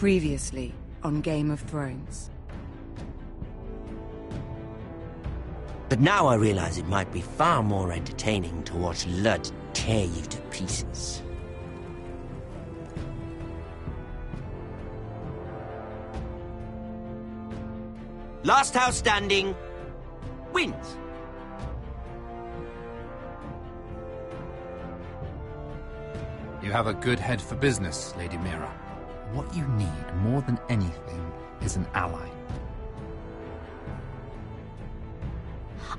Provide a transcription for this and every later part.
Previously on Game of Thrones. But now I realize it might be far more entertaining to watch Ludd tear you to pieces. Last house standing wins. You have a good head for business, Lady Mira. What you need more than anything is an ally.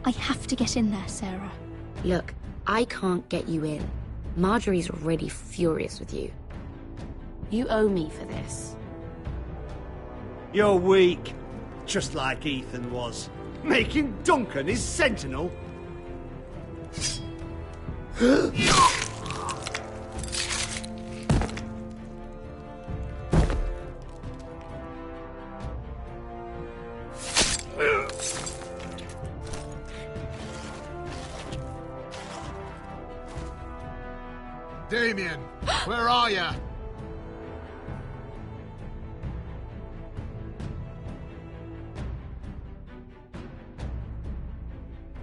I have to get in there, Sarah. Look, I can't get you in. Marjorie's already furious with you. You owe me for this. You're weak. Just like Ethan was. Making Duncan his sentinel. Damien, where are you?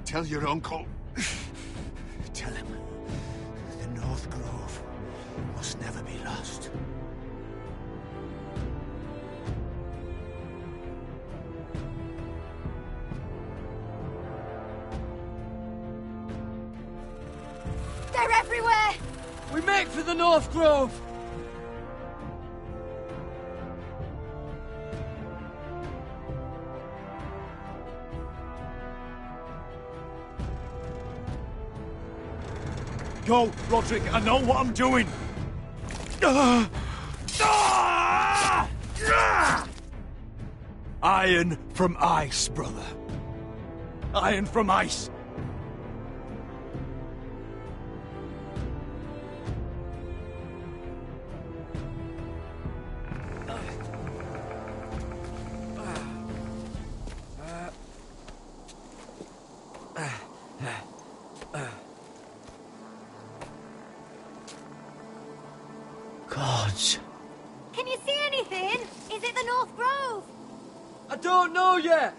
Tell your uncle. Tell him the North Grove must never be lost. They're everywhere! We make for the North Grove! Go, Rodrik, I know what I'm doing. Iron from ice, brother. Iron from ice. Gods. Can you see anything? Is it the North Grove? I don't know yet!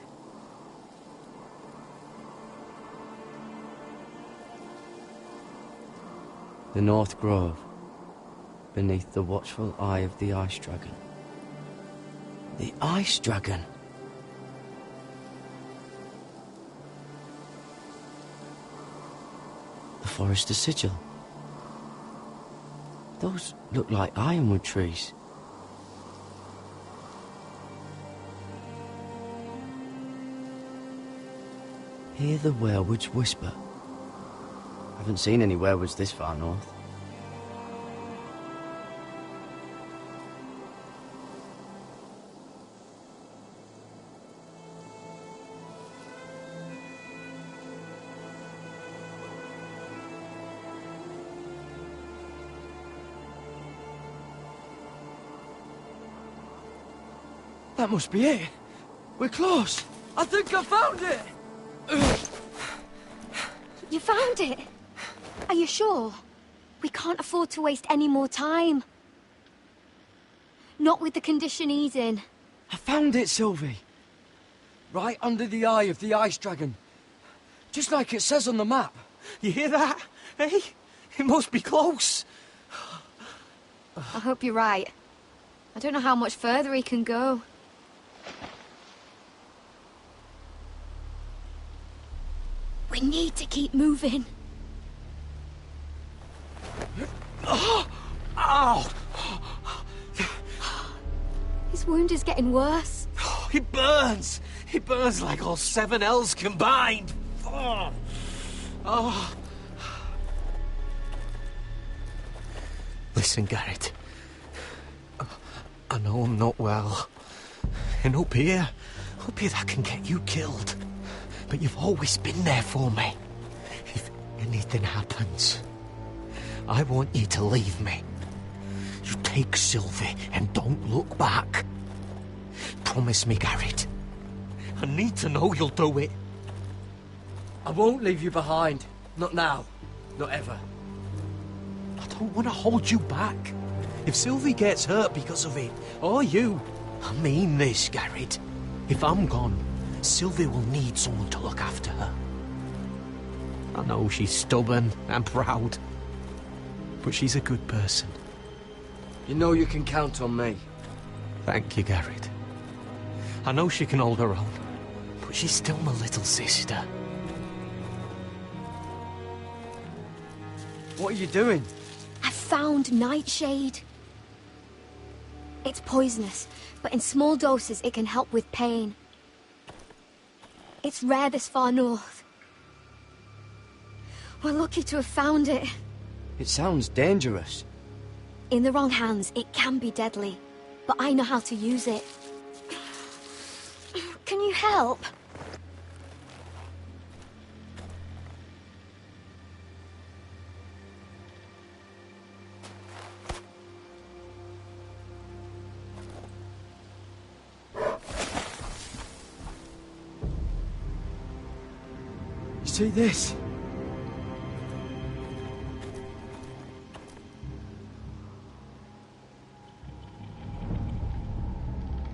The North Grove, beneath the watchful eye of the Ice Dragon. The Ice Dragon. The Forester Sigil. Those look like ironwood trees. Hear the werewood's whisper. Haven't seen any werewoods this far north. That must be it. We're close. I think I found it! You found it? Are you sure? We can't afford to waste any more time. Not with the condition he's in. I found it, Sylvie. Right under the eye of the Ice Dragon. Just like it says on the map. You hear that? Hey? It must be close. I hope you're right. I don't know how much further he can go. We need to keep moving. Ow! His wound is getting worse. It burns! It burns like all 7 L's combined! Oh. Listen, Garrett. I know I'm not well. And up here that can get you killed. But you've always been there for me. If anything happens, I want you to leave me. You take Sylvie and don't look back. Promise me, Garrett. I need to know you'll do it. I won't leave you behind. Not now. Not ever. I don't want to hold you back. If Sylvie gets hurt because of it, or you, I mean this, Garrett. If I'm gone, Sylvie will need someone to look after her. I know she's stubborn and proud, but she's a good person. You know you can count on me. Thank you, Garrett. I know she can hold her own, but she's still my little sister. What are you doing? I found Nightshade. It's poisonous, but in small doses it can help with pain. It's rare this far north. We're lucky to have found it. It sounds dangerous. In the wrong hands, it can be deadly, but I know how to use it. Can you help? See this?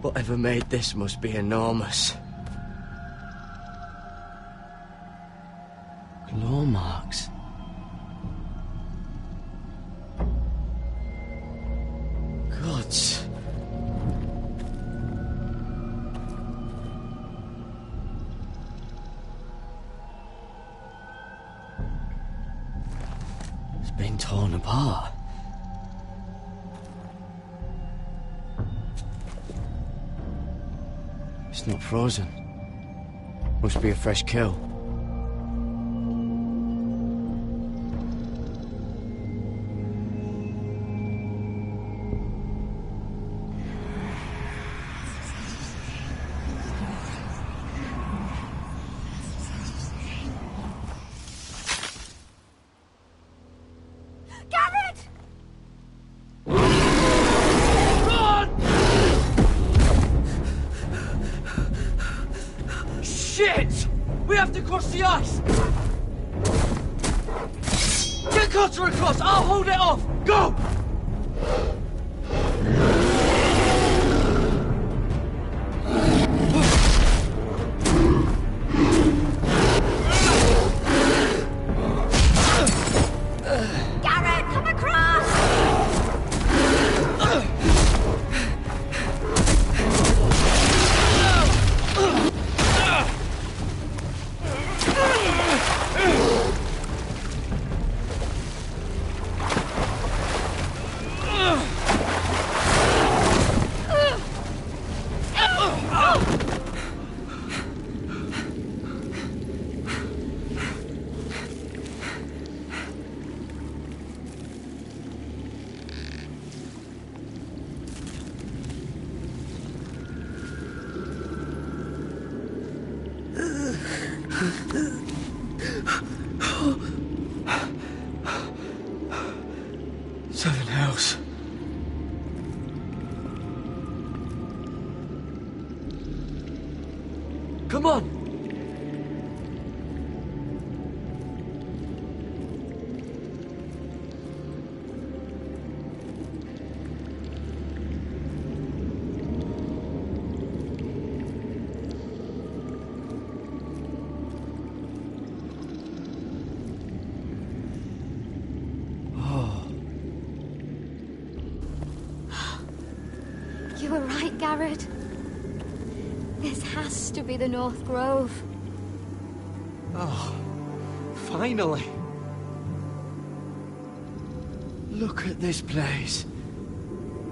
Whatever made this must be enormous. Claw marks. Gods. It's been torn apart. It's not frozen. Must be a fresh kill. Shit! We have to cross the ice! Get Cutter across! I'll hold it off! Go! Garrett, come across! Seven Hells. Come on! You were right, Garrett. This has to be the North Grove. Oh, finally. Look at this place.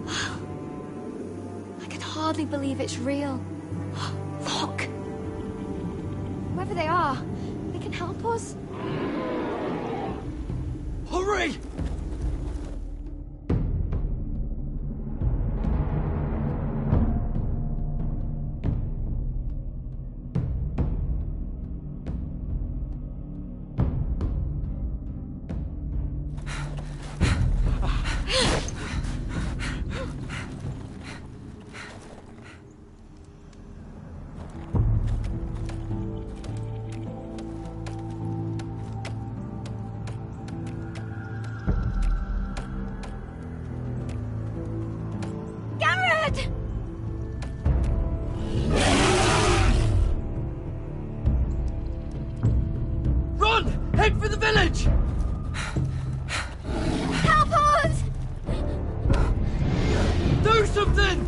I can hardly believe it's real. Look! Whoever they are, they can help us. Hurry! something!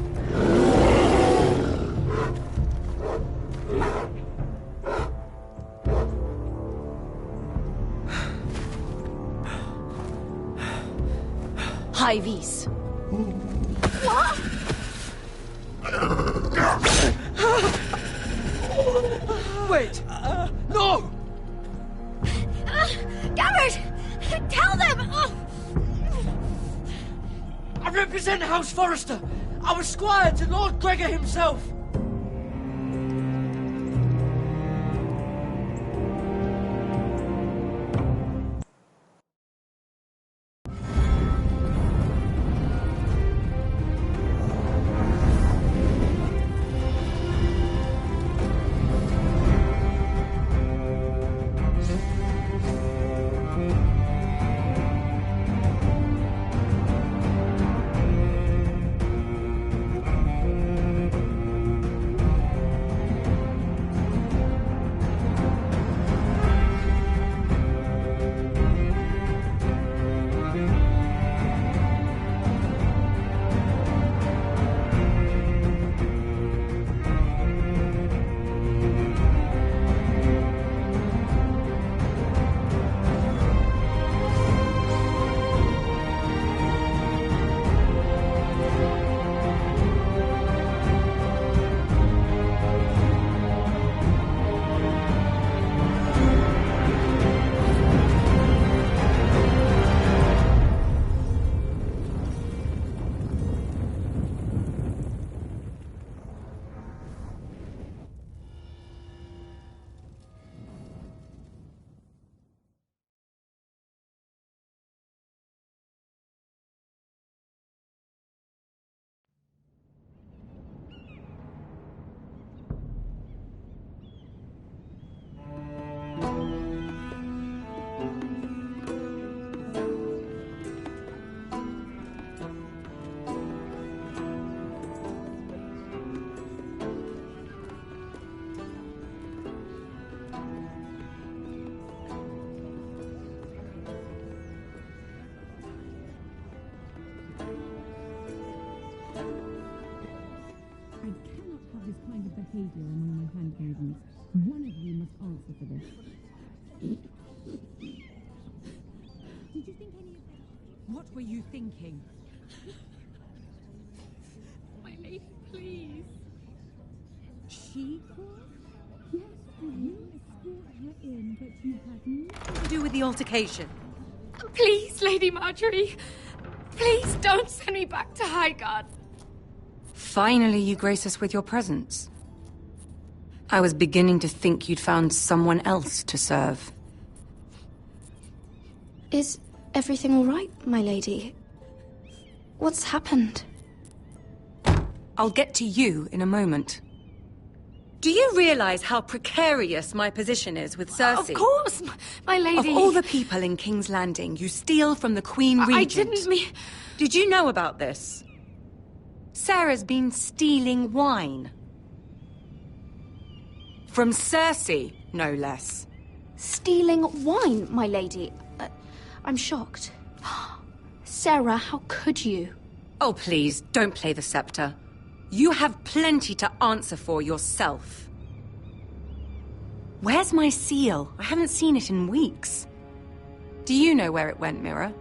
High Vis. What? Wait! No! Garrett! Tell them! I represent House Forrester. I was squire to Lord Gregor himself. behavior among my handmaidens. One of you must answer for this. Did you think any of that? What were you thinking? My lady, please. She was? Yes, you escort her in, but you had nothing To do with the altercation. Please, Lady Marjorie. Please don't send me back to Highgarden. Finally, you grace us with your presence. I was beginning to think you'd found someone else to serve. Is everything all right, my lady? What's happened? I'll get to you in a moment. Do you realize how precarious my position is with Cersei? Of course, my lady. Of all the people in King's Landing, you steal from the Queen Regent. I didn't mean... Did you know about this? Sarah's been stealing wine. From Cersei, no less. Stealing wine, my lady? I'm shocked. Sarah, how could you? Oh, please, don't play the scepter. You have plenty to answer for yourself. Where's my seal? I haven't seen it in weeks. Do you know where it went, Mira?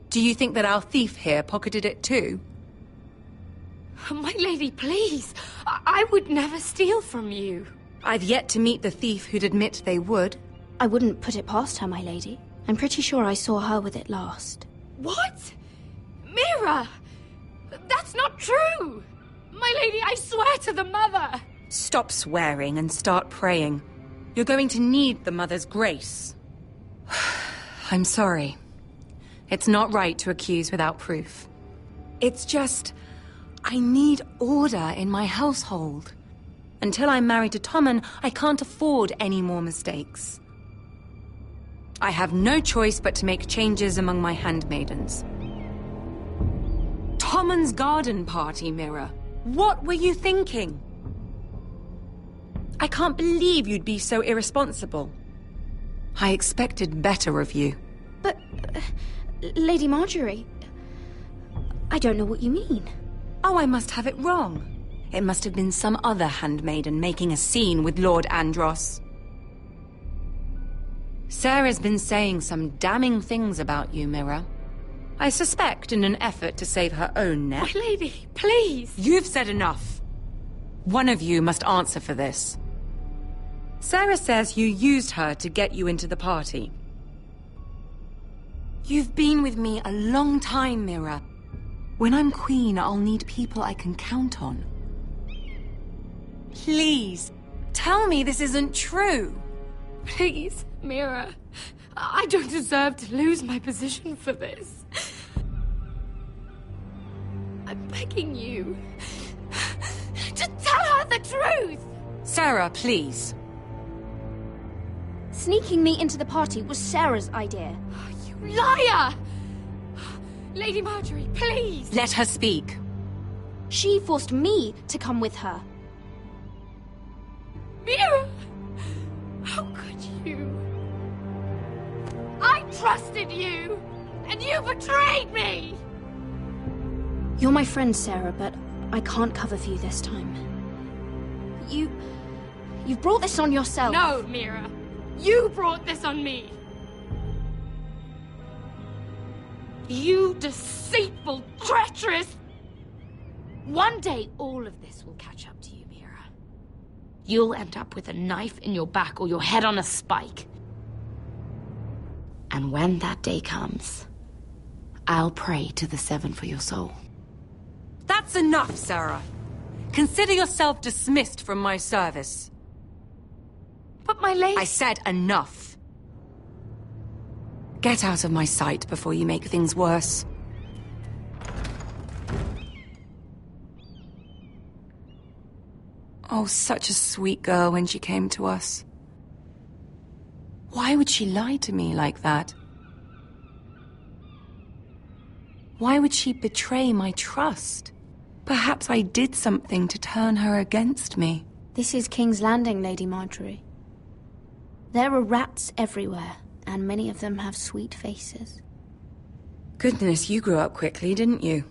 Do you think that our thief here pocketed it too? My lady, please. I would never steal from you. I've yet to meet the thief who'd admit they would. I wouldn't put it past her, my lady. I'm pretty sure I saw her with it last. What? Mira! That's not true! My lady, I swear to the mother! Stop swearing and start praying. You're going to need the mother's grace. I'm sorry. It's not right to accuse without proof. It's just... I need order in my household. Until I'm married to Tommen, I can't afford any more mistakes. I have no choice but to make changes among my handmaidens. Tommen's garden party, Mira. What were you thinking? I can't believe you'd be so irresponsible. I expected better of you. But, Lady Marjorie... I don't know what you mean. Oh, I must have it wrong. It must have been some other handmaiden making a scene with Lord Andros. Sarah's been saying some damning things about you, Mira. I suspect in an effort to save her own neck. My lady, please! You've said enough. One of you must answer for this. Sarah says you used her to get you into the party. You've been with me a long time, Mira. When I'm queen, I'll need people I can count on. Please, tell me this isn't true. Please, Mira. I don't deserve to lose my position for this. I'm begging you. Just tell her the truth! Sarah, please. Sneaking me into the party was Sarah's idea. You liar! Lady Marjorie, please! Let her speak. She forced me to come with her. Mira! How could you? I trusted you! And you betrayed me! You're my friend, Sarah, but I can't cover for you this time. You've brought this on yourself. No, Mira. You brought this on me. You deceitful, treacherous... One day, all of this will catch up to you, Mira. You'll end up with a knife in your back or your head on a spike. And when that day comes, I'll pray to the Seven for your soul. That's enough, Sarah. Consider yourself dismissed from my service. But my lady... I said enough. Get out of my sight before you make things worse. Oh, such a sweet girl when she came to us. Why would she lie to me like that? Why would she betray my trust? Perhaps I did something to turn her against me. This is King's Landing, Lady Marjorie. There are rats everywhere, and many of them have sweet faces. Goodness, you grew up quickly, didn't you?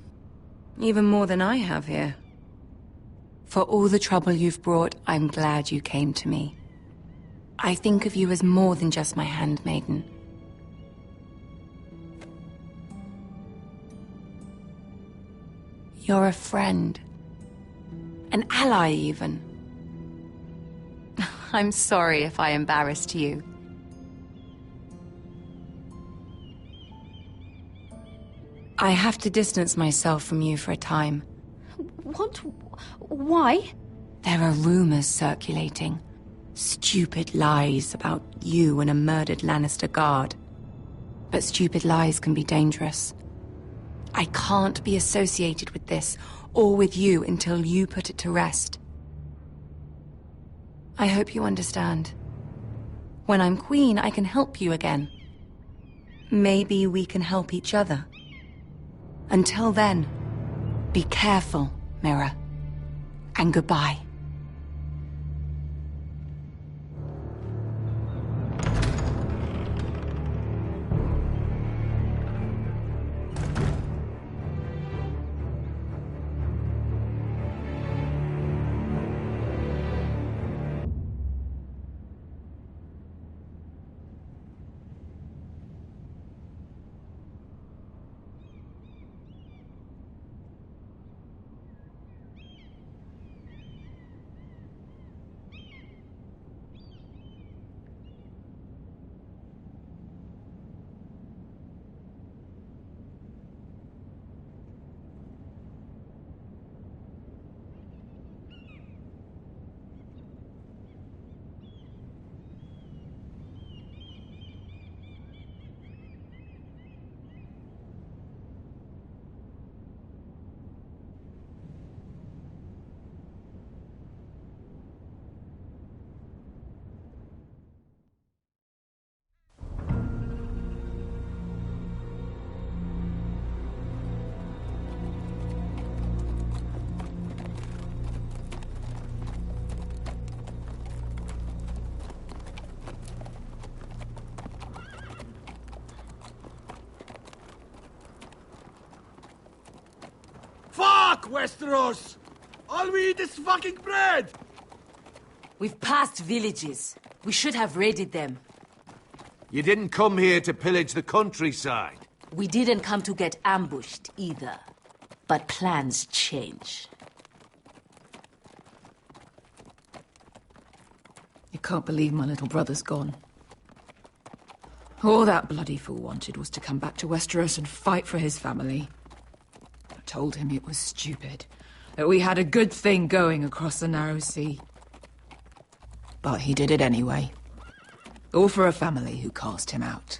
Even more than I have here. For all the trouble you've brought, I'm glad you came to me. I think of you as more than just my handmaiden. You're a friend. An ally, even. I'm sorry if I embarrassed you. I have to distance myself from you for a time. What? Why? There are rumors circulating. Stupid lies about you and a murdered Lannister guard. But stupid lies can be dangerous. I can't be associated with this, or with you, until you put it to rest. I hope you understand. When I'm queen, I can help you again. Maybe we can help each other. Until then, be careful, Mira. And goodbye. Fuck Westeros! All we eat is fucking bread! We've passed villages. We should have raided them. You didn't come here to pillage the countryside. We didn't come to get ambushed either. But plans change. You can't believe my little brother's gone. All that bloody fool wanted was to come back to Westeros and fight for his family. I told him it was stupid, that we had a good thing going across the narrow sea. But he did it anyway. All for a family who cast him out.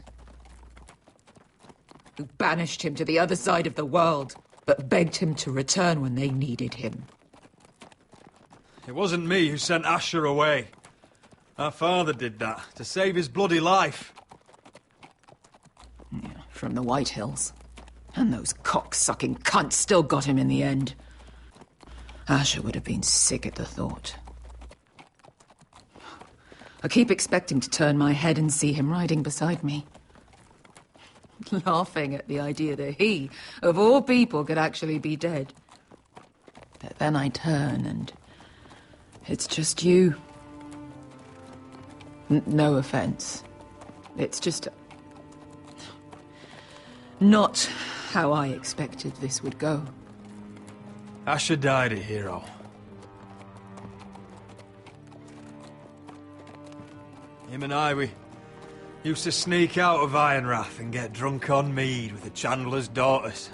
Who banished him to the other side of the world, but begged him to return when they needed him. It wasn't me who sent Asher away. Our father did that, to save his bloody life. Yeah, from the White Hills. And those cock-sucking cunts still got him in the end. Asher would have been sick at the thought. I keep expecting to turn my head and see him riding beside me. Laughing at the idea that he, of all people, could actually be dead. But then I turn and it's just you. No offense. It's just not how I expected this would go. Asher died a hero. Him and I, we used to sneak out of Ironrath and get drunk on mead with the Chandler's daughters.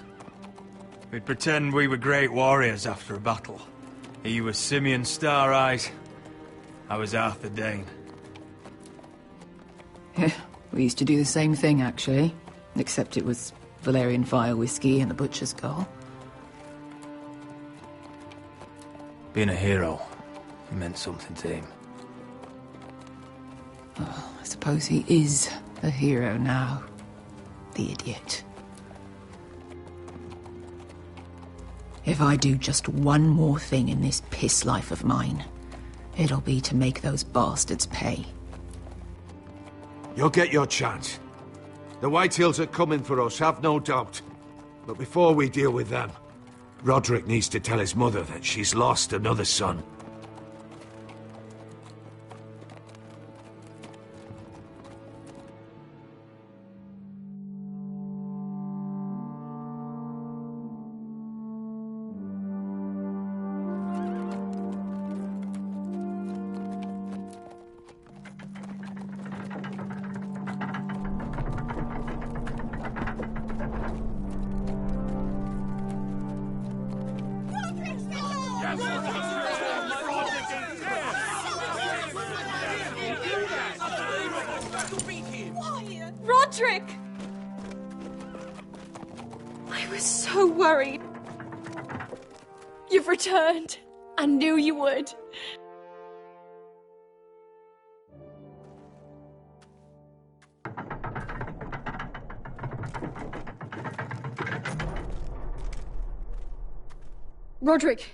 We'd pretend we were great warriors after a battle. He was Simeon Star-Eyes. I was Arthur Dane. Yeah, we used to do the same thing, actually. Except it was Valerian Fire whiskey and the Butcher's Skull. Being a hero, it meant something to him. Oh, I suppose he is a hero now. The idiot. If I do just one more thing in this piss life of mine, it'll be to make those bastards pay. You'll get your chance. The White Hills are coming for us, have no doubt. But before we deal with them, Roderick needs to tell his mother that she's lost another son. Roderick! I was so worried. You've returned. I knew you would. Roderick,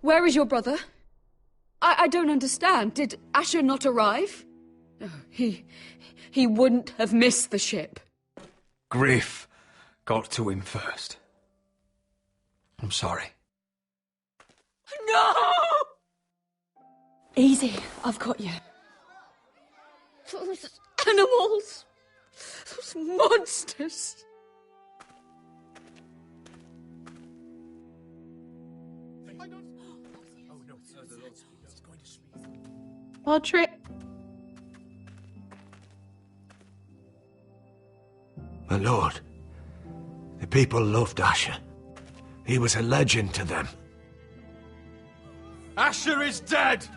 where is your brother? I don't understand. Did Asher not arrive? Oh, he wouldn't have missed the ship. Griff got to him first. I'm sorry. No! Easy, I've got you. Those animals. Those monsters. Roderick. My lord, the people loved Asher. He was a legend to them. Asher is dead!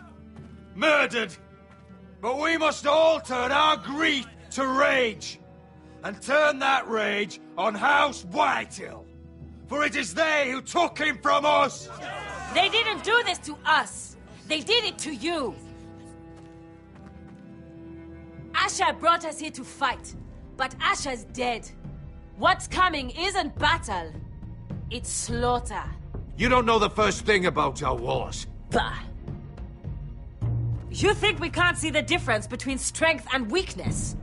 Murdered! But we must all turn our grief to rage! And turn that rage on House Whitehill! For it is they who took him from us! They didn't do this to us! They did it to you! Asher brought us here to fight, but Asher's dead. What's coming isn't battle, it's slaughter. You don't know the first thing about our wars. Bah! You think we can't see the difference between strength and weakness?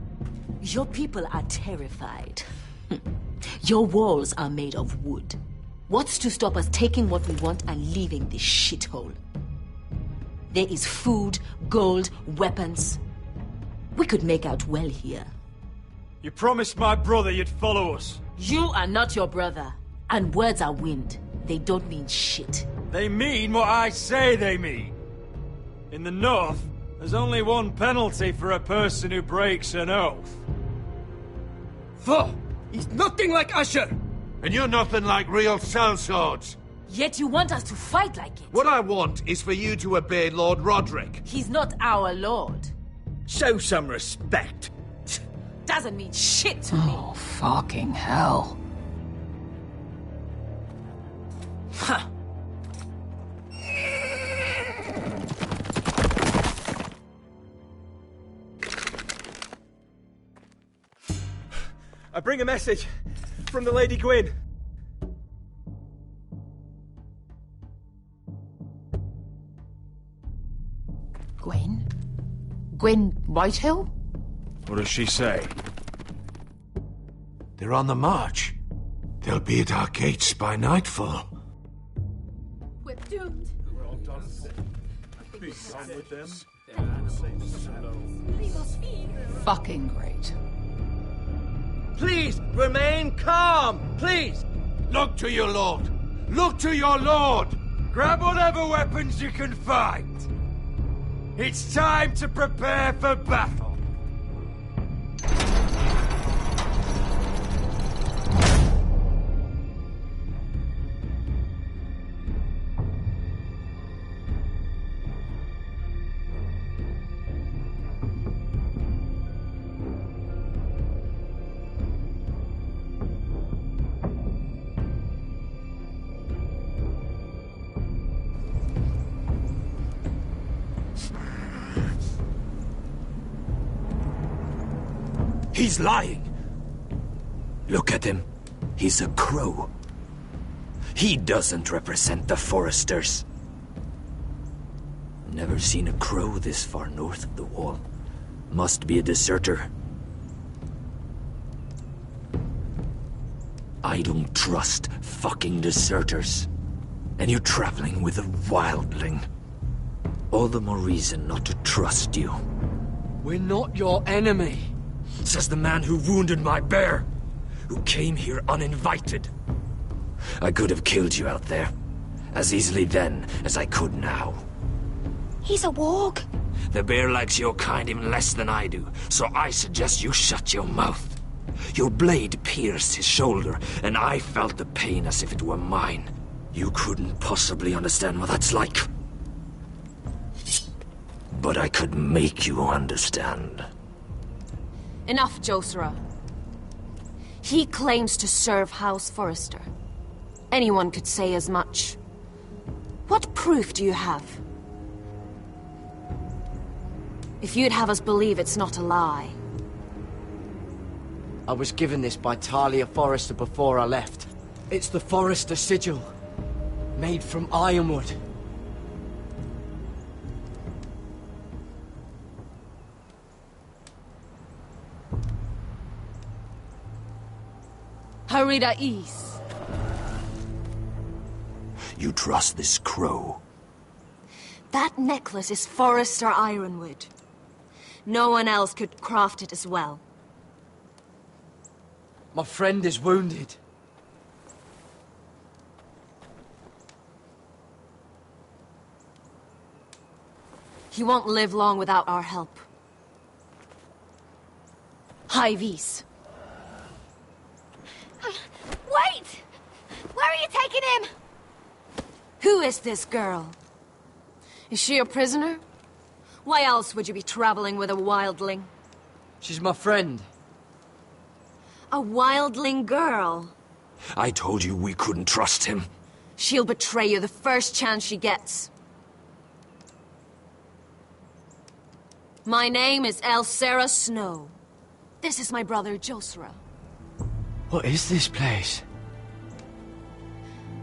Your people are terrified. Your walls are made of wood. What's to stop us taking what we want and leaving this shithole? There is food, gold, weapons. We could make out well here. You promised my brother you'd follow us. You are not your brother. And words are wind. They don't mean shit. They mean what I say they mean. In the North, there's only one penalty for a person who breaks an oath. Thor! He's nothing like Asher! And you're nothing like real sellswords. Yet you want us to fight like it. What I want is for you to obey Lord Roderick. He's not our lord. Show some respect. Doesn't mean shit to me. Oh, fucking hell. Huh. I bring a message from the Lady Gwyn. Gwyn? Gwyn Whitehill? What does she say? They're on the march. They'll be at our gates by nightfall. We're doomed. We're all done. Be done with them. Fucking great. Please, remain calm, please! Look to your lord! Look to your lord! Grab whatever weapons you can find! It's time to prepare for battle! He's lying. Look at him. He's a crow. He doesn't represent the Foresters. Never seen a crow this far north of the wall. Must be a deserter. I don't trust fucking deserters. And you're traveling with a wildling. All the more reason not to trust you. We're not your enemy. Says the man who wounded my bear, who came here uninvited. I could have killed you out there, as easily then as I could now. He's a warg. The bear likes your kind even less than I do, so I suggest you shut your mouth. Your blade pierced his shoulder, and I felt the pain as if it were mine. You couldn't possibly understand what that's like. But I could make you understand. Enough, Josra. He claims to serve House Forrester. Anyone could say as much. What proof do you have? If you'd have us believe it's not a lie. I was given this by Talia Forrester before I left. It's the Forrester sigil, made from ironwood. Harida East. You trust this crow? That necklace is Forrester Ironwood. No one else could craft it as well. My friend is wounded. He won't live long without our help. Hyvis. Wait! Where are you taking him? Who is this girl? Is she a prisoner? Why else would you be traveling with a wildling? She's my friend. A wildling girl? I told you we couldn't trust him. She'll betray you the first chance she gets. My name is Elsera Snow. This is my brother, Josra. What is this place?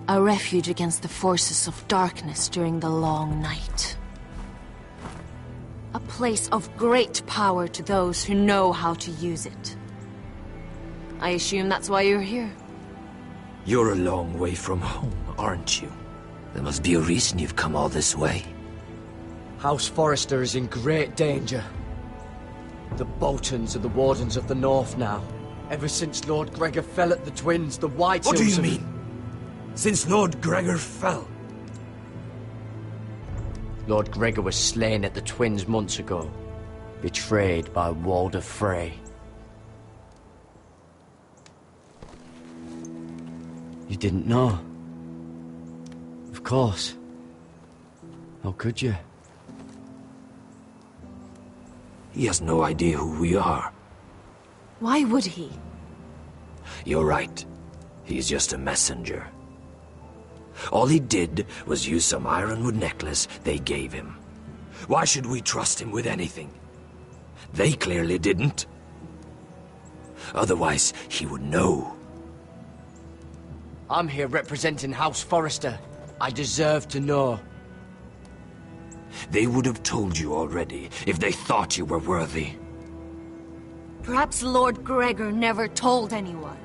A refuge against the forces of darkness during the long night. A place of great power to those who know how to use it. I assume that's why you're here. You're a long way from home, aren't you? There must be a reason you've come all this way. House Forrester is in great danger. The Boltons are the Wardens of the North now. Ever since Lord Gregor fell at the Twins, the White What do Hills you have- mean? Since Lord Gregor fell? Lord Gregor was slain at the Twins months ago, betrayed by Walder Frey. You didn't know? Of course. How could you? He has no idea who we are. Why would he? You're right. He's just a messenger. All he did was use some ironwood necklace they gave him. Why should we trust him with anything? They clearly didn't. Otherwise, he would know. I'm here representing House Forrester. I deserve to know. They would have told you already if they thought you were worthy. Perhaps Lord Gregor never told anyone.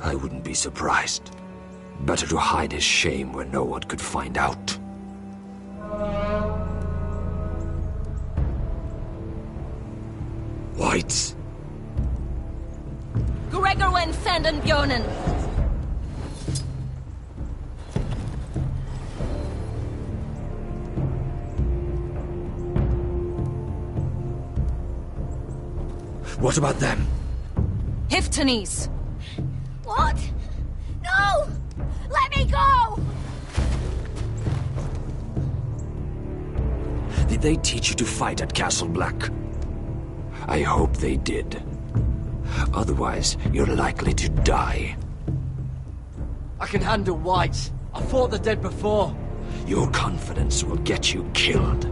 I wouldn't be surprised. Better to hide his shame where no one could find out. Whites. Gregor went Sanden Björnen. What about them? Hiftanes. What? No! Let me go! Did they teach you to fight at Castle Black? I hope they did. Otherwise, you're likely to die. I can handle Whites. I fought the dead before. Your confidence will get you killed.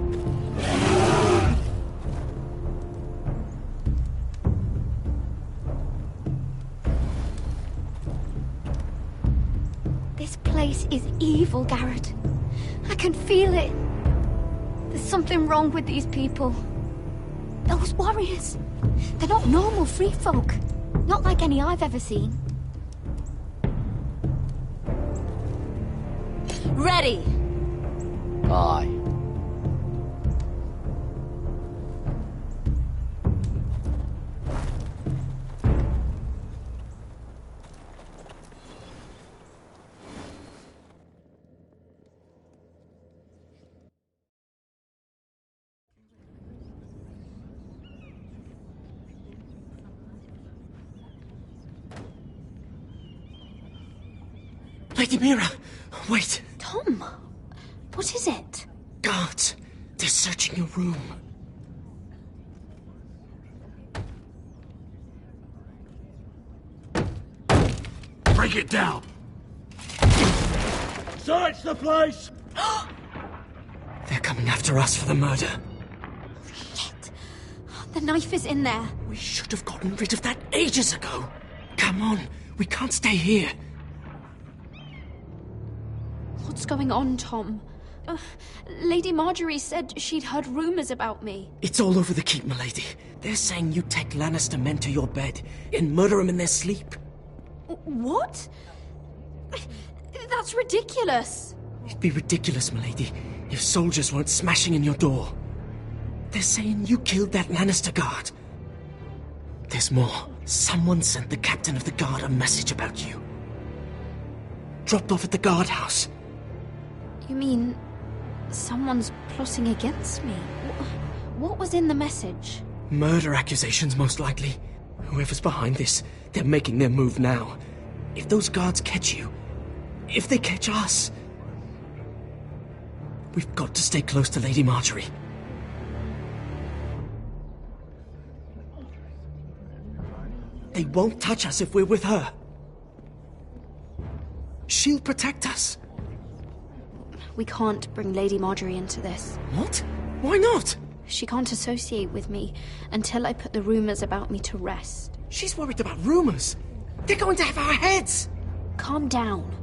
This place is evil, Garrett. I can feel it. There's something wrong with these people. Those warriors. They're not normal free folk. Not like any I've ever seen. Ready! Aye. Lady Mira, wait. Tom, what is it? Guards, they're searching your room. Break it down! Search the place! They're coming after us for the murder. Shit. The knife is in there. We should have gotten rid of that ages ago. Come on, we can't stay here. What's going on, Tom? Lady Marjorie said she'd heard rumors about me. It's all over the keep, milady. They're saying you take Lannister men to your bed and murder them in their sleep. What? That's ridiculous. It'd be ridiculous, milady, if soldiers weren't smashing in your door. They're saying you killed that Lannister guard. There's more. Someone sent the captain of the guard a message about you. Dropped off at the guardhouse. You mean someone's plotting against me? What was in the message? Murder accusations, most likely. Whoever's behind this, they're making their move now. If those guards catch you, if they catch us, we've got to stay close to Lady Marjorie. They won't touch us if we're with her. She'll protect us. We can't bring Lady Marjorie into this. What? Why not? She can't associate with me until I put the rumors about me to rest. She's worried about rumors. They're going to have our heads. Calm down.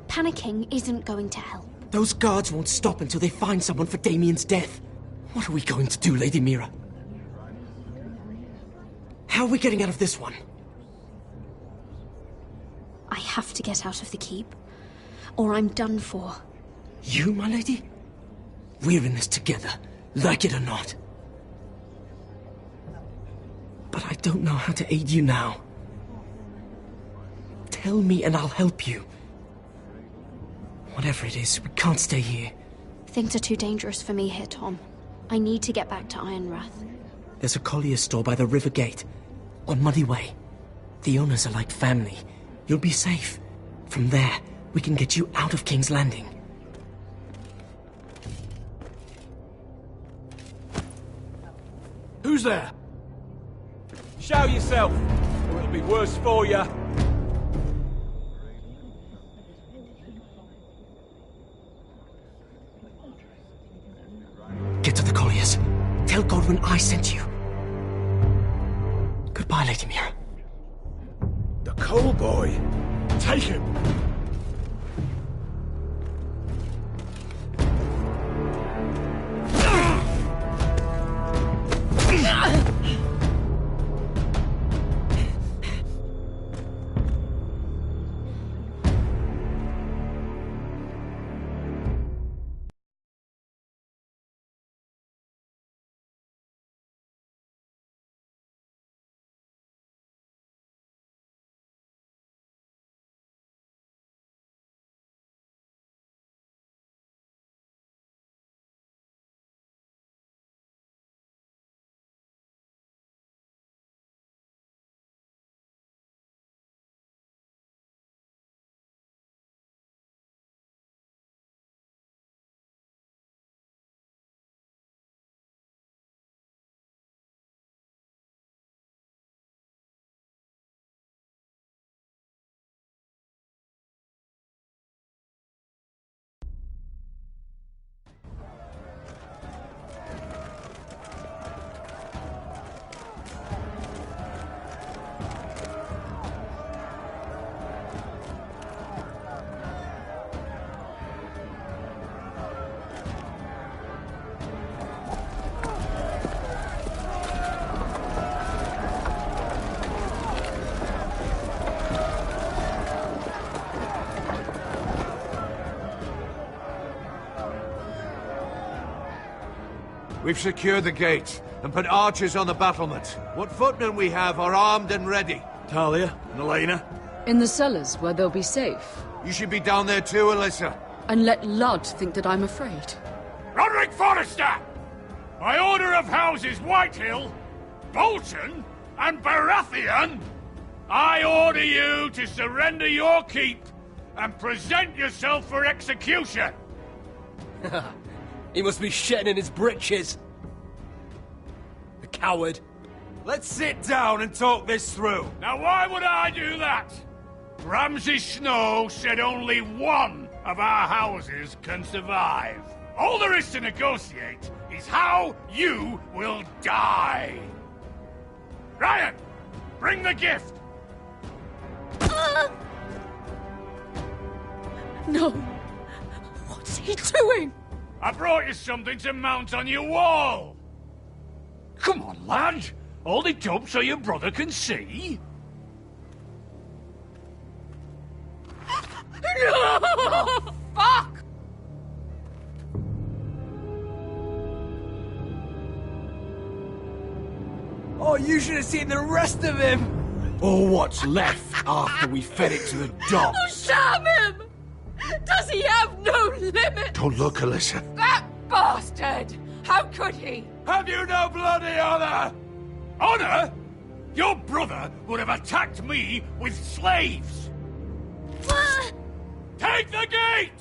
Panicking isn't going to help. Those guards won't stop until they find someone for Damien's death. What are we going to do, Lady Mira? How are we getting out of this one? I have to get out of the keep, or I'm done for. You, my lady? We're in this together, like it or not. But I don't know how to aid you now. Tell me and I'll help you. Whatever it is, we can't stay here. Things are too dangerous for me here, Tom. I need to get back to Ironrath. There's a collier's store by the river gate, on Muddy Way. The owners are like family. You'll be safe. From there, we can get you out of King's Landing. Who's there? Show yourself, or it'll be worse for you. Get to the colliers. Tell Godwin I sent you. Goodbye, Lady Mira. The Coal Boy. Take him. We've secured the gate and put archers on the battlement. What footmen we have are armed and ready. Talia and Elena? In the cellars, where they'll be safe. You should be down there too, Alyssa. And let Ludd think that I'm afraid. Roderick Forrester! By order of Houses Whitehill, Bolton, and Baratheon, I order you to surrender your keep and present yourself for execution. He must be shitting in his britches. The coward. Let's sit down and talk this through. Now, why would I do that? Ramsay Snow said only one of our houses can survive. All there is to negotiate is how you will die. Ryan, bring the gift. No. What's he doing? I brought you something to mount on your wall. Come on, lad. Hold it up so your brother can see. No! Fuck! Oh, you should have seen the rest of him! Or what's left after we fed it to the dogs. Oh, damn him! Does he have no limit? Don't look, Alyssa. That bastard! How could he? Have you no bloody honor? Honor? Your brother would have attacked me with slaves. Take the gate!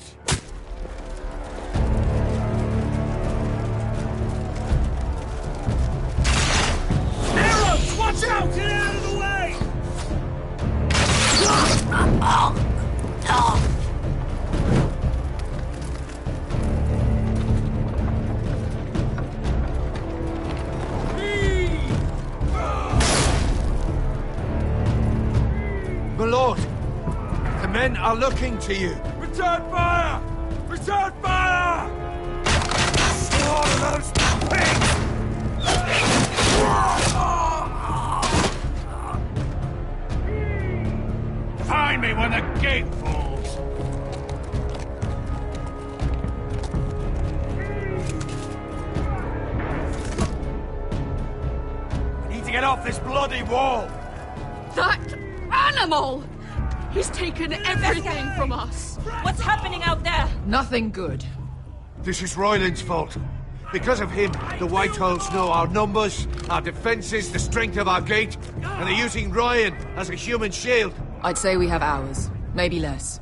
Arrows! Watch out! Get out of the way! My lord, the men are looking to you. Return fire! Return fire! Slaughter those pigs! Fine! Remind me when the gate falls. I need to get off this bloody wall. That animal! He's taken everything from us. What's happening out there? Nothing good. This is Royland's fault. Because of him, the Whitehills know our numbers, our defences, the strength of our gate, and they're using Ryan as a human shield. I'd say we have hours, maybe less.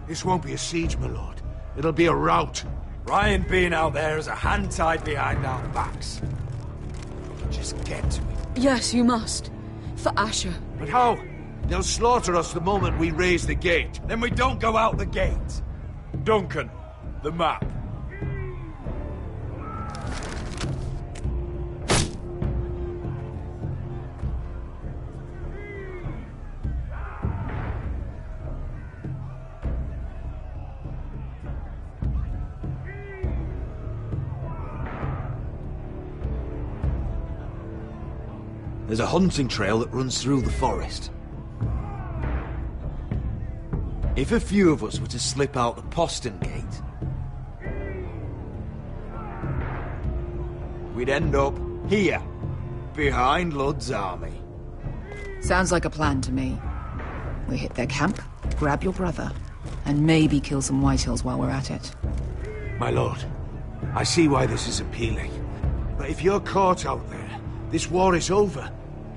This won't be a siege, my lord. It'll be a rout. Ryan being out there has a hand tied behind our backs. Just get to it. Yes, you must. For Asher. But how? They'll slaughter us the moment we raise the gate. Then we don't go out the gate. Duncan, the map. There's a hunting trail that runs through the forest. If a few of us were to slip out the postern gate, we'd end up here, behind Ludd's army. Sounds like a plan to me. We hit their camp, grab your brother, and maybe kill some Whitehills while we're at it. My lord, I see why this is appealing. But if you're caught out there, this war is over.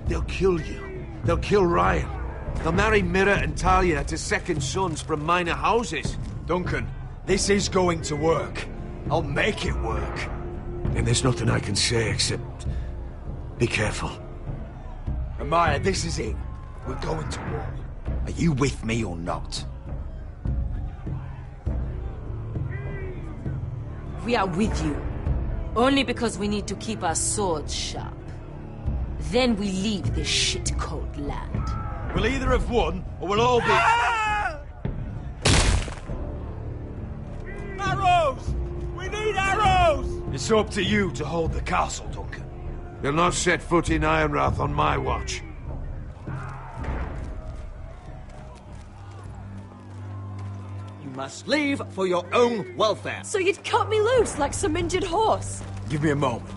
They'll kill you. They'll kill Ryan. They'll marry Mira and Talia to second sons from minor houses. Duncan, this is going to work. I'll make it work. And there's nothing I can say except... be careful. Amaya, this is it. We're going to war. Are you with me or not? We are with you. Only because we need to keep our swords sharp. Then we leave this shit-cold land. We'll either have won, or we'll all be... Arrows! We need arrows! It's up to you to hold the castle, Duncan. They'll not set foot in Ironrath on my watch. You must leave for your own welfare. So you'd cut me loose like some injured horse? Give me a moment.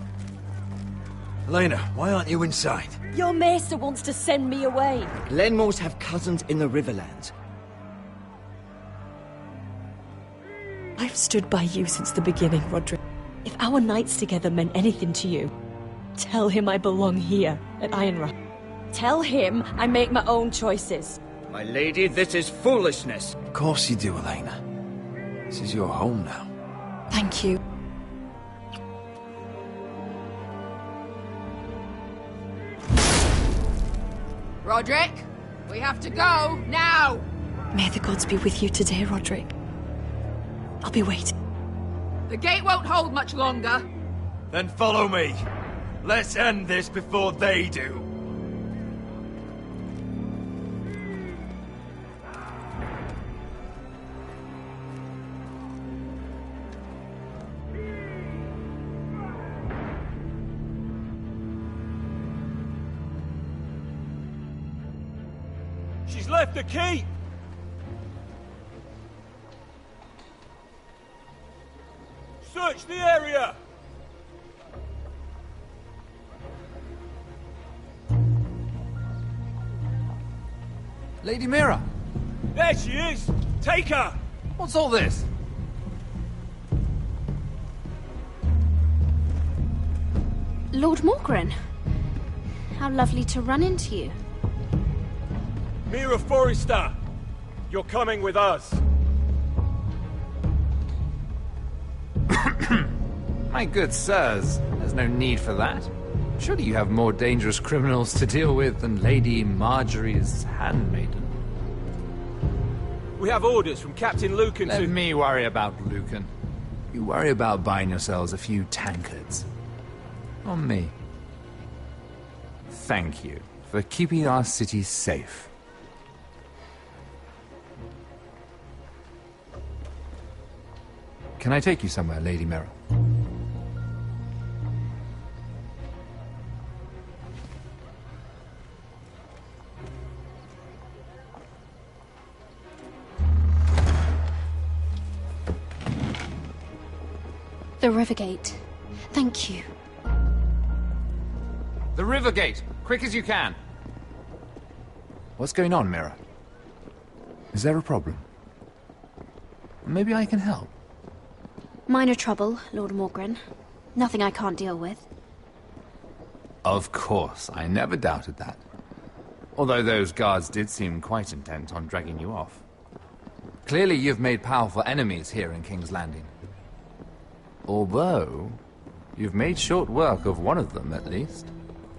Elena, why aren't you inside? Your maester wants to send me away. Glenmores have cousins in the Riverlands. I've stood by you since the beginning, Rodrik. If our nights together meant anything to you, tell him I belong here, at Ironrath. Tell him I make my own choices. My lady, this is foolishness. Of course you do, Elena. This is your home now. Thank you. Rodrik, we have to go, now! May the gods be with you today, Rodrik. I'll be waiting. The gate won't hold much longer. Then follow me. Let's end this before they do. She's left the keep! Search the area! Lady Mira! There she is! Take her! What's all this? Lord Morgren. How lovely to run into you. Mira Forrester! You're coming with us. My good sirs, there's no need for that. Surely you have more dangerous criminals to deal with than Lady Marjorie's handmaiden. We have orders from Captain Lucan to... Let me worry about Lucan. You worry about buying yourselves a few tankards. On me. Thank you for keeping our city safe. Can I take you somewhere, Lady Mira? The Rivergate. Thank you. The Rivergate! Quick as you can! What's going on, Mira? Is there a problem? Maybe I can help. Minor trouble, Lord Morgren. Nothing I can't deal with. Of course, I never doubted that. Although those guards did seem quite intent on dragging you off. Clearly you've made powerful enemies here in King's Landing. Although, you've made short work of one of them, at least.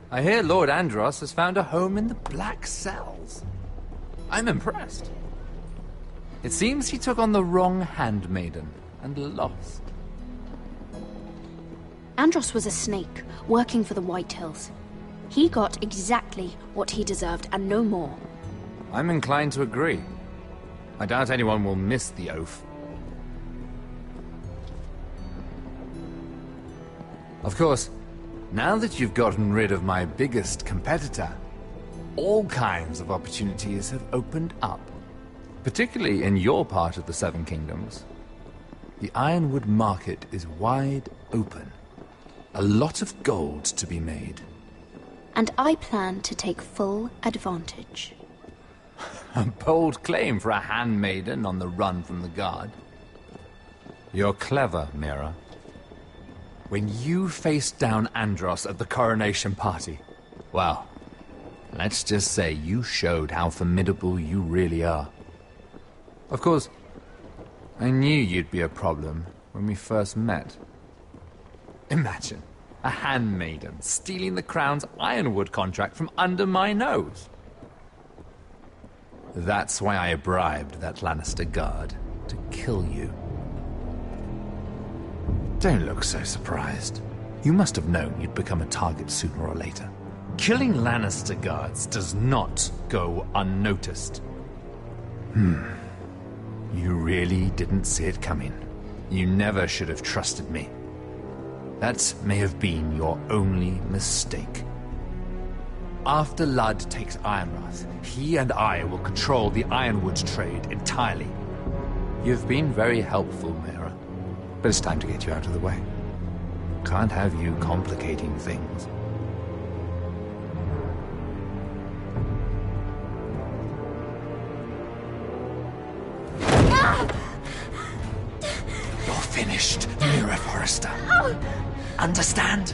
I hear Lord Andros has found a home in the Black Cells. I'm impressed. It seems he took on the wrong handmaiden and lost. Andros was a snake, working for the Whitehills. He got exactly what he deserved, and no more. I'm inclined to agree. I doubt anyone will miss the oath. Of course, now that you've gotten rid of my biggest competitor, all kinds of opportunities have opened up. Particularly in your part of the Seven Kingdoms. The Ironwood market is wide open. A lot of gold to be made. And I plan to take full advantage. A bold claim for a handmaiden on the run from the guard. You're clever, Mira. When you faced down Andros at the coronation party, well, let's just say you showed how formidable you really are. Of course, I knew you'd be a problem when we first met. Imagine a handmaiden stealing the Crown's Ironwood contract from under my nose. That's why I bribed that Lannister guard to kill you. Don't look so surprised. You must have known you'd become a target sooner or later. Killing Lannister guards does not go unnoticed. You really didn't see it coming. You never should have trusted me. That may have been your only mistake. After Ludd takes Ironrath, he and I will control the Ironwood trade entirely. You've been very helpful, Mira, but it's time to get you out of the way. Can't have you complicating things. You're finished, Mira Forrester. Understand?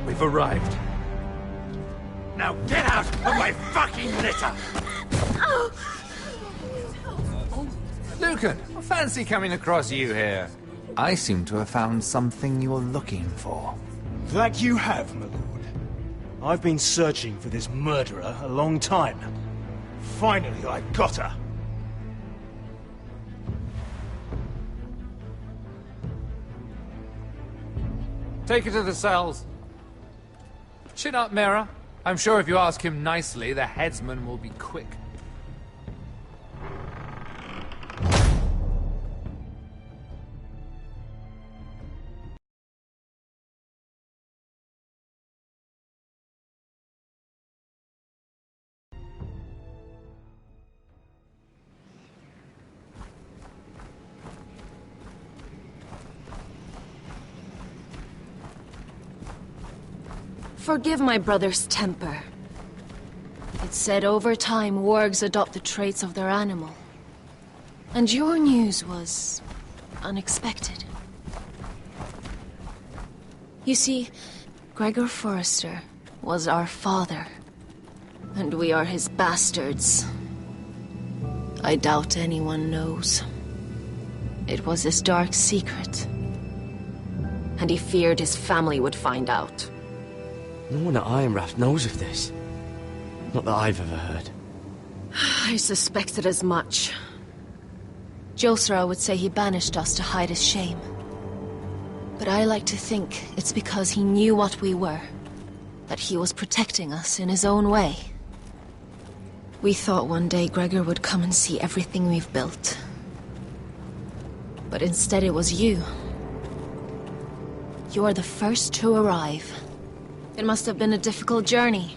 We've arrived. Now get out of my fucking litter! Lucan, I fancy coming across you here. I seem to have found something you're looking for. That you have, my lord. I've been searching for this murderer a long time. Finally, I got her. Take her to the cells. Chin up, Mira. I'm sure if you ask him nicely, the headsman will be quick. Forgive my brother's temper. It's said over time wargs adopt the traits of their animal. And your news was unexpected. You see, Gregor Forrester was our father, and we are his bastards. I doubt anyone knows. It was his dark secret, and he feared his family would find out. No one at Ironrath knows of this. Not that I've ever heard. I suspected as much. Josra would say he banished us to hide his shame. But I like to think it's because he knew what we were. That he was protecting us in his own way. We thought one day Gregor would come and see everything we've built. But instead it was you. You're the first to arrive. It must have been a difficult journey.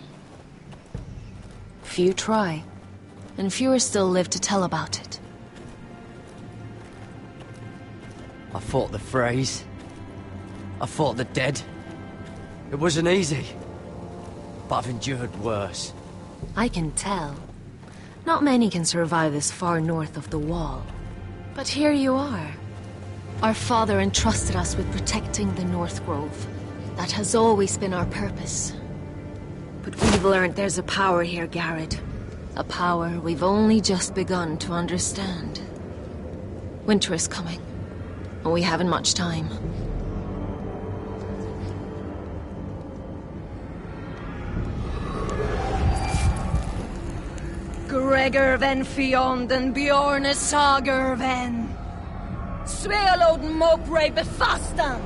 Few try, and fewer still live to tell about it. I fought the Freys. I fought the dead. It wasn't easy, but I've endured worse. I can tell. Not many can survive this far north of the Wall. But here you are. Our father entrusted us with protecting the North Grove. That has always been our purpose. But we've learned there's a power here, Garrett. A power we've only just begun to understand. Winter is coming, and we haven't much time. Gregor ven Fionden Bjorne Sager ven Svealoden Mopre befastan.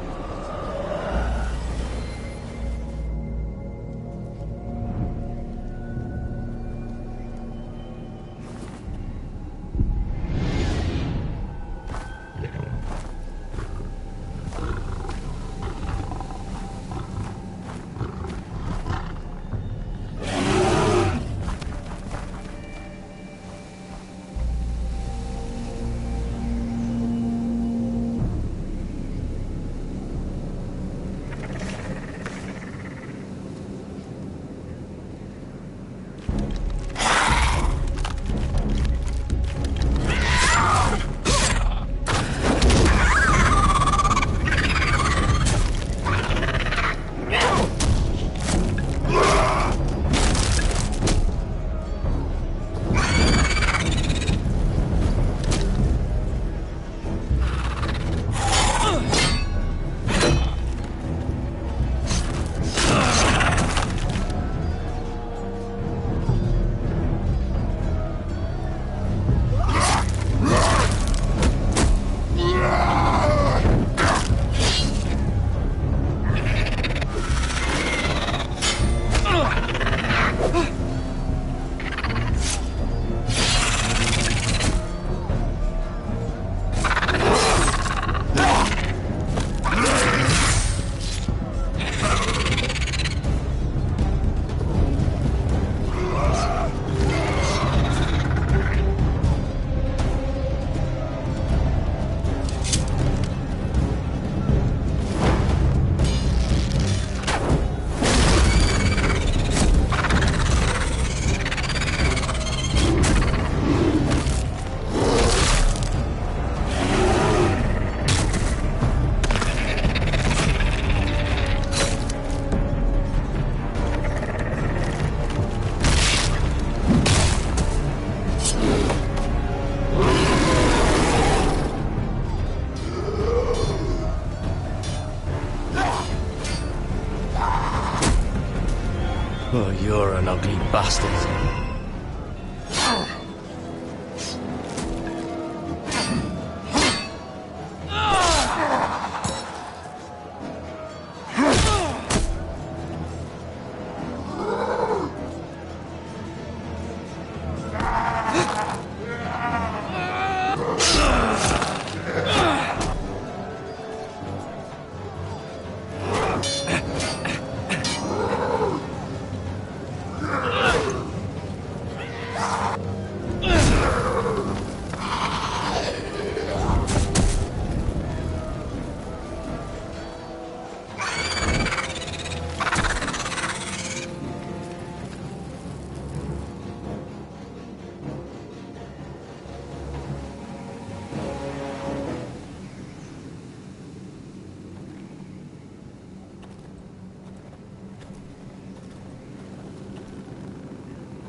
Oh, you're an ugly bastard.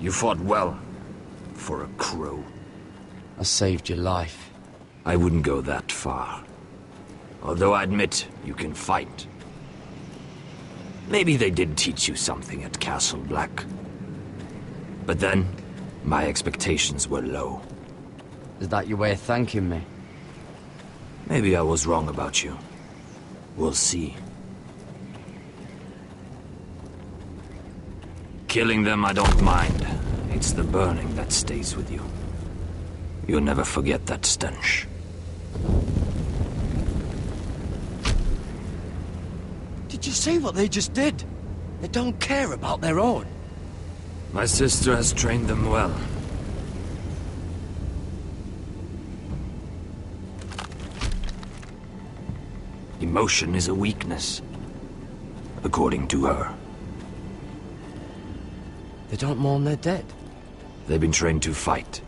You fought well, for a crow. I saved your life. I wouldn't go that far. Although I admit, you can fight. Maybe they did teach you something at Castle Black. But then, my expectations were low. Is that your way of thanking me? Maybe I was wrong about you. We'll see. Killing them I don't mind. It's the burning that stays with you. You'll never forget that stench. Did you see what they just did? They don't care about their own. My sister has trained them well. Emotion is a weakness, according to her. They don't mourn their dead. They've been trained to fight.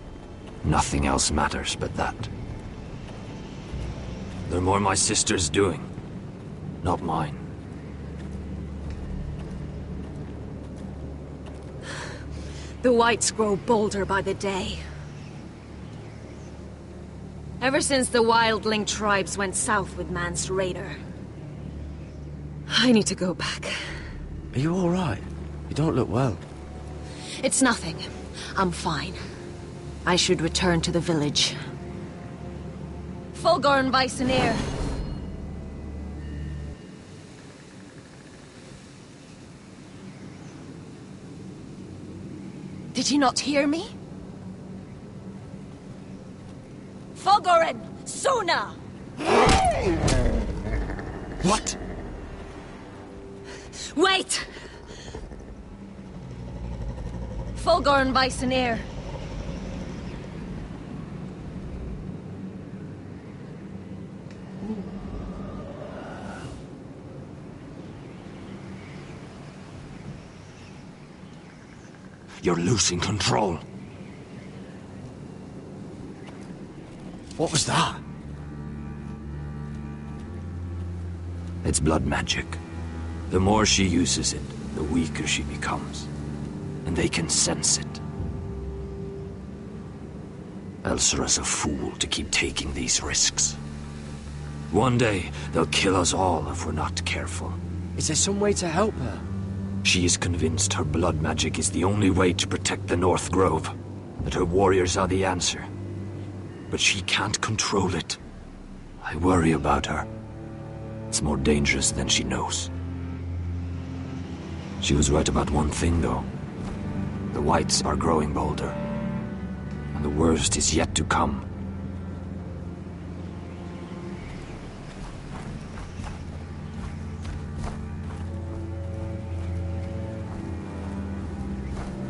Nothing else matters but that. They're more my sister's doing, not mine. The Whites grow bolder by the day. Ever since the Wildling tribes went south with Mance Rayder. I need to go back. Are you all right? You don't look well. It's nothing. I'm fine. I should return to the village. Fulgorn Bysonir. Did you not hear me? Fulgorin! Suna! What? Wait! Fulgorn Bysonir. You're losing control. What was that? It's blood magic. The more she uses it, the weaker she becomes. And they can sense it. Elsera's a fool to keep taking these risks. One day, they'll kill us all if we're not careful. Is there some way to help her? She is convinced her blood magic is the only way to protect the North Grove, that her warriors are the answer. But she can't control it. I worry about her. It's more dangerous than she knows. She was right about one thing, though. The Whites are growing bolder. And the worst is yet to come.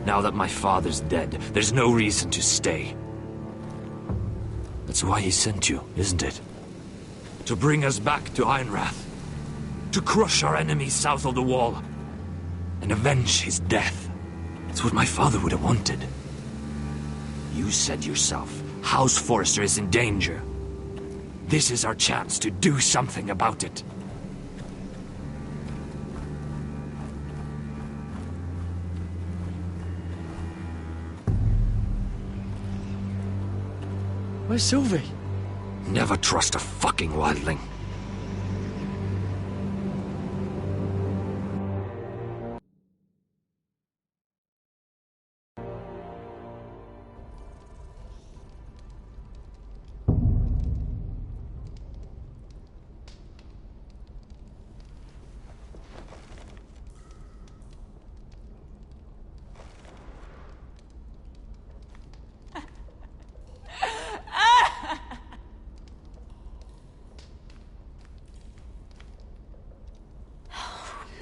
Now that my father's dead, there's no reason to stay. That's why he sent you, isn't it? To bring us back to Ironrath. To crush our enemies south of the Wall. And avenge his death. It's what my father would have wanted. You said yourself, House Forrester is in danger. This is our chance to do something about it. Where's Sylvie? Never trust a fucking wildling.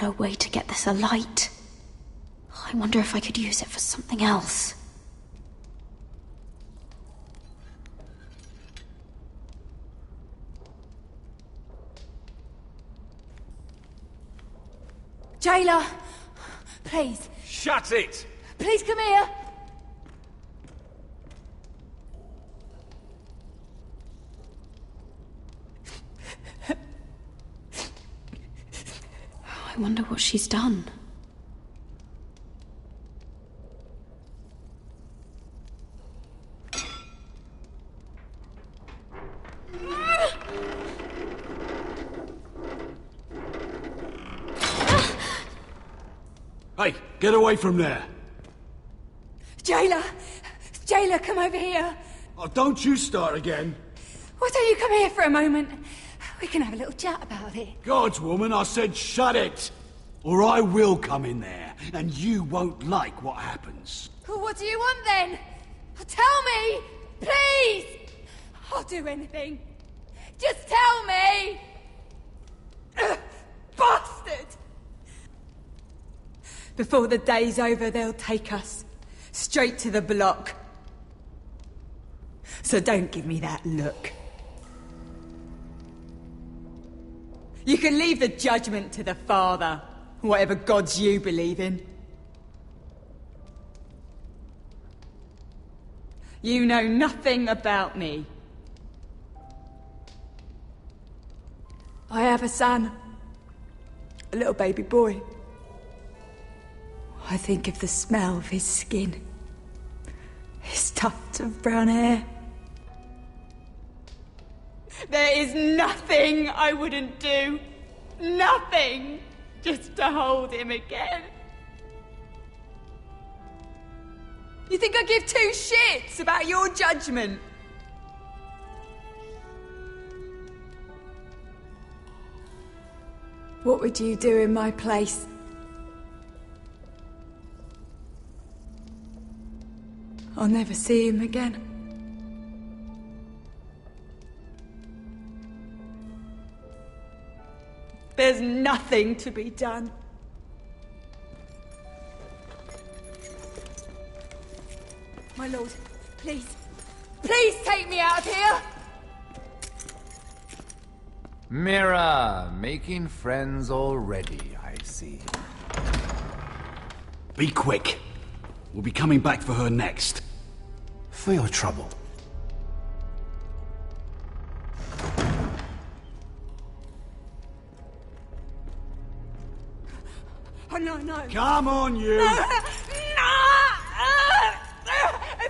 No way to get this alight. I wonder if I could use it for something else. Jailer! Please. Shut it! Please come here! I wonder what she's done. Hey, get away from there! Jailer! Jailer, come over here! Oh, don't you start again! Why don't you come here for a moment? We can have a little chat about it. Gods, woman, I said shut it! Or I will come in there, and you won't like what happens. Well, what do you want then? Tell me! Please! I'll do anything. Just tell me! Bastard! Before the day's over, they'll take us straight to the block. So don't give me that look. You can leave the judgment to the Father, whatever gods you believe in. You know nothing about me. I have a son. A little baby boy. I think of the smell of his skin. His tufts of brown hair. There is nothing I wouldn't do. Nothing! Just to hold him again. You think I give two shits about your judgment? What would you do in my place? I'll never see him again. There's nothing to be done. My lord, please. Please take me out of here! Mira, making friends already, I see. Be quick. We'll be coming back for her next. For your trouble. Oh, no, no. Come on, you! No!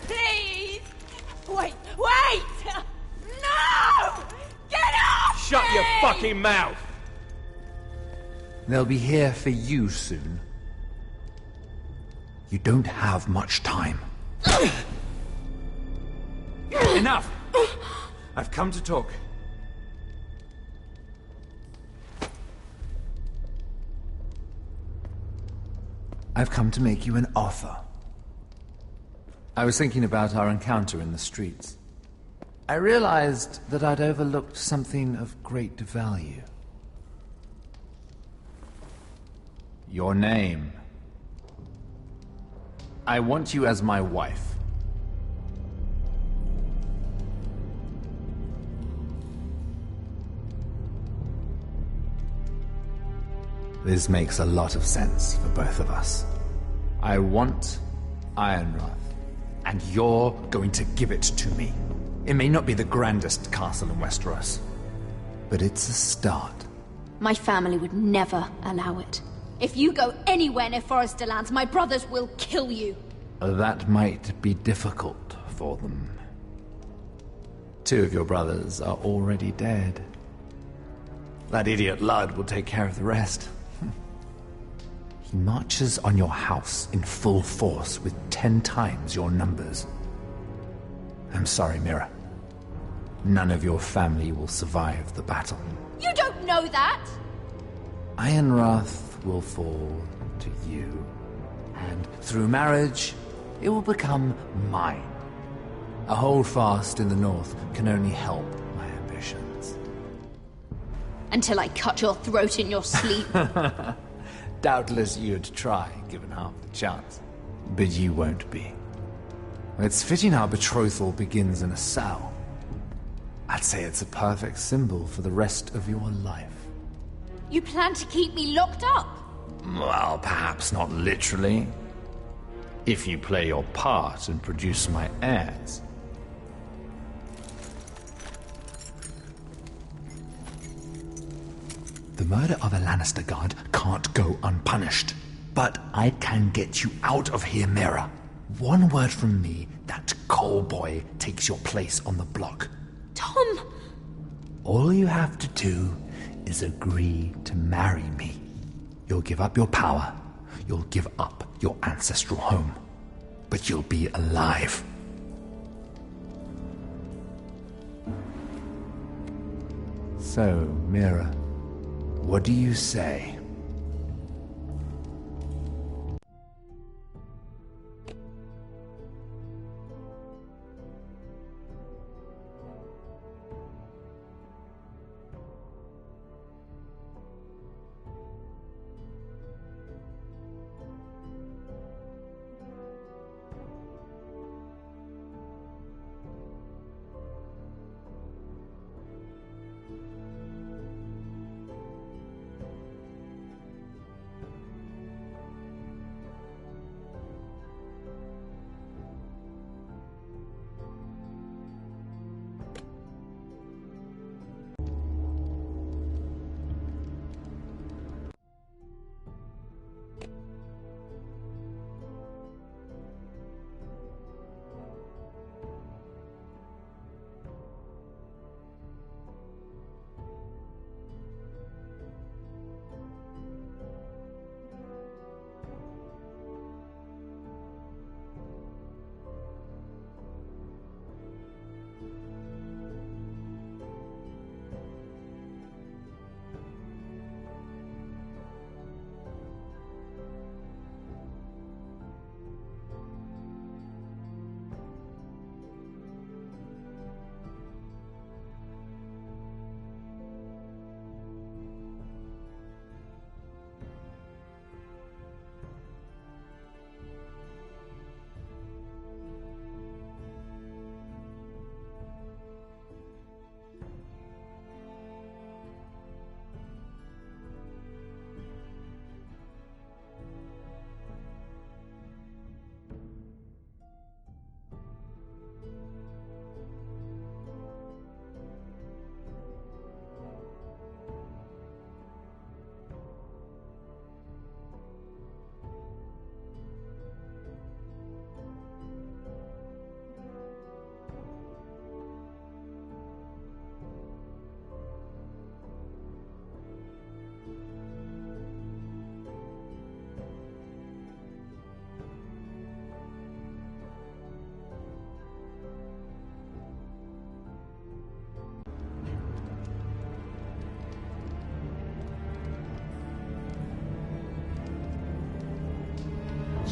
Please! Wait! No! Get off! Shut your fucking mouth! They'll be here for you soon. You don't have much time. Enough! I've come to talk. I've come to make you an offer. I was thinking about our encounter in the streets. I realized that I'd overlooked something of great value. Your name. I want you as my wife. This makes a lot of sense for both of us. I want Ironrath, and you're going to give it to me. It may not be the grandest castle in Westeros, but it's a start. My family would never allow it. If you go anywhere near Forrester lands, my brothers will kill you. That might be difficult for them. 2 of your brothers are already dead. That idiot Ludd will take care of the rest. He marches on your house in full force with 10 times your numbers. I'm sorry, Mira. None of your family will survive the battle. You don't know that! Ironrath will fall to you, and through marriage, it will become mine. A holdfast in the north can only help my ambitions. Until I cut your throat in your sleep. Doubtless you'd try, given half the chance. But you won't be. It's fitting our betrothal begins in a cell. I'd say it's a perfect symbol for the rest of your life. You plan to keep me locked up? Well, perhaps not literally. If you play your part and produce my heirs. The murder of a Lannister guard can't go unpunished. But I can get you out of here, Mira. One word from me, that coal boy takes your place on the block. Tom! All you have to do is agree to marry me. You'll give up your power. You'll give up your ancestral home. But you'll be alive. So, Mira, what do you say?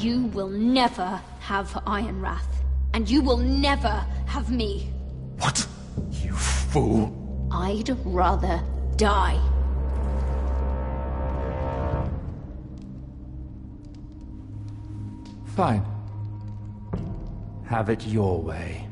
You will never have Ironrath. And you will never have me. What? You fool. I'd rather die. Fine. Have it your way.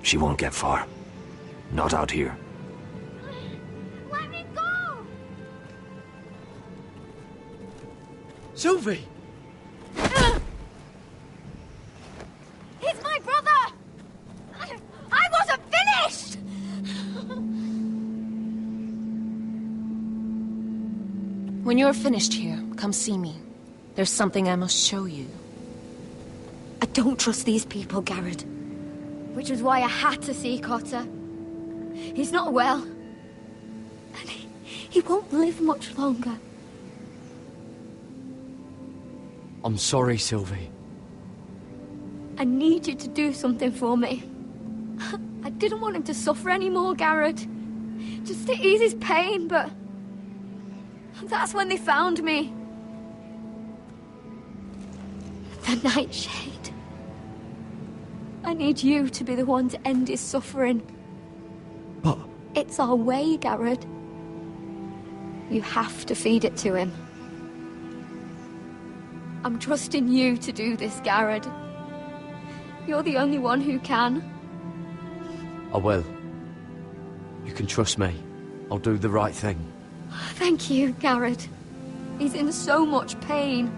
She won't get far. Not out here. Let me go! Sylvie! He's my brother! I wasn't finished! When you're finished here, come see me. There's something I must show you. I don't trust these people, Garrett. Which was why I had to see Cotter. He's not well. And he won't live much longer. I'm sorry, Sylvie. I need you to do something for me. I didn't want him to suffer anymore, Garrett. Just to ease his pain, but... that's when they found me. The Nightshade. I need you to be the one to end his suffering. But... it's our way, Garrett. You have to feed it to him. I'm trusting you to do this, Garrett. You're the only one who can. I will. You can trust me. I'll do the right thing. Thank you, Garrett. He's in so much pain.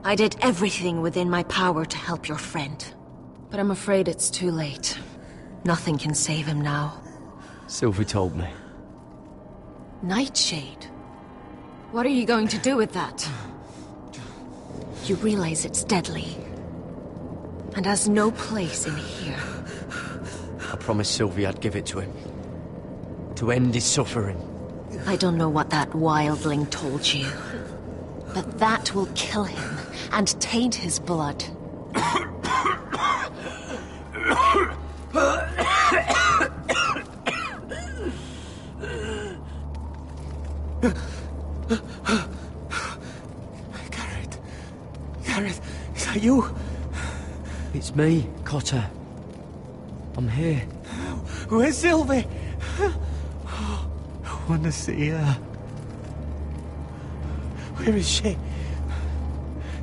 I did everything within my power to help your friend. But I'm afraid it's too late. Nothing can save him now. Sylvie told me. Nightshade? What are you going to do with that? You realize it's deadly. And has no place in here. I promised Sylvie I'd give it to him. To end his suffering. I don't know what that wildling told you. But that will kill him and taint his blood. Garrett, is that you? It's me, Cotter. I'm here. Where's Sylvie? I want to see her. Where is she?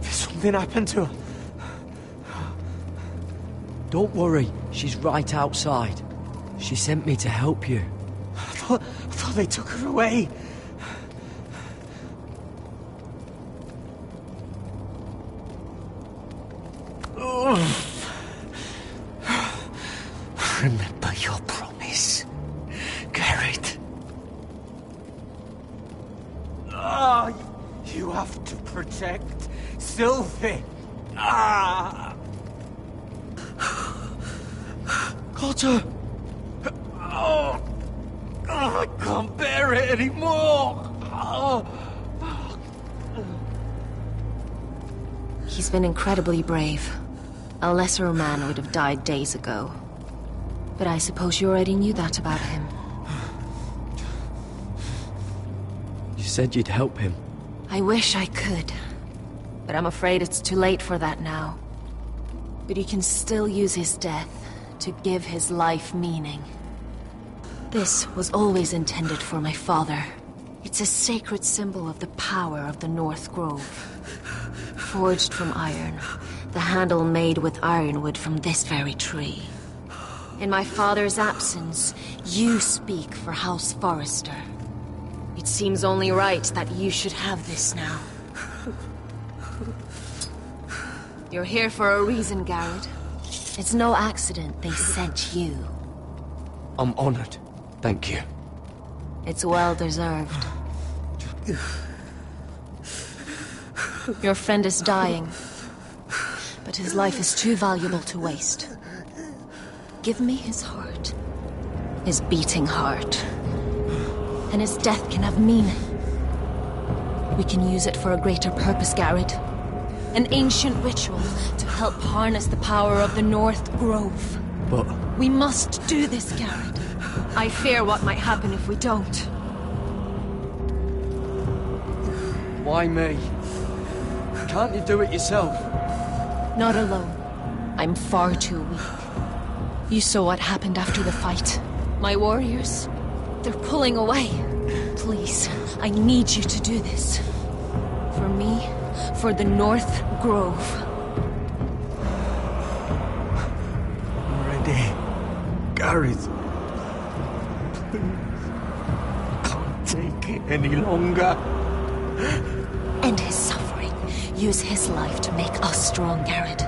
Did something happen to her? Don't worry, she's right outside. She sent me to help you. I thought they took her away. Remember your promise, Garrett. Ah, you have to protect Sylvie. Ah, Cotter! oh, I can't bear it anymore. Oh. He's been incredibly brave. A lesser man would have died days ago. But I suppose you already knew that about him. You said you'd help him. I wish I could. But I'm afraid it's too late for that now. But he can still use his death to give his life meaning. This was always intended for my father. It's a sacred symbol of the power of the North Grove. Forged from iron, the handle made with ironwood from this very tree. In my father's absence, you speak for House Forrester. It seems only right that you should have this now. You're here for a reason, Garrett. It's no accident they sent you. I'm honored. Thank you. It's well deserved. Your friend is dying, but his life is too valuable to waste. Give me his heart. His beating heart. And his death can have meaning. We can use it for a greater purpose, Garrett. An ancient ritual to help harness the power of the North Grove. But... we must do this, Garrett. I fear what might happen if we don't. Why me? Can't you do it yourself? Not alone. I'm far too weak. You saw what happened after the fight. My warriors, they're pulling away. Please, I need you to do this. For me, for the North Grove. Ready. Gareth. Can't take it any longer. End his suffering. Use his life to make us strong, Garrett.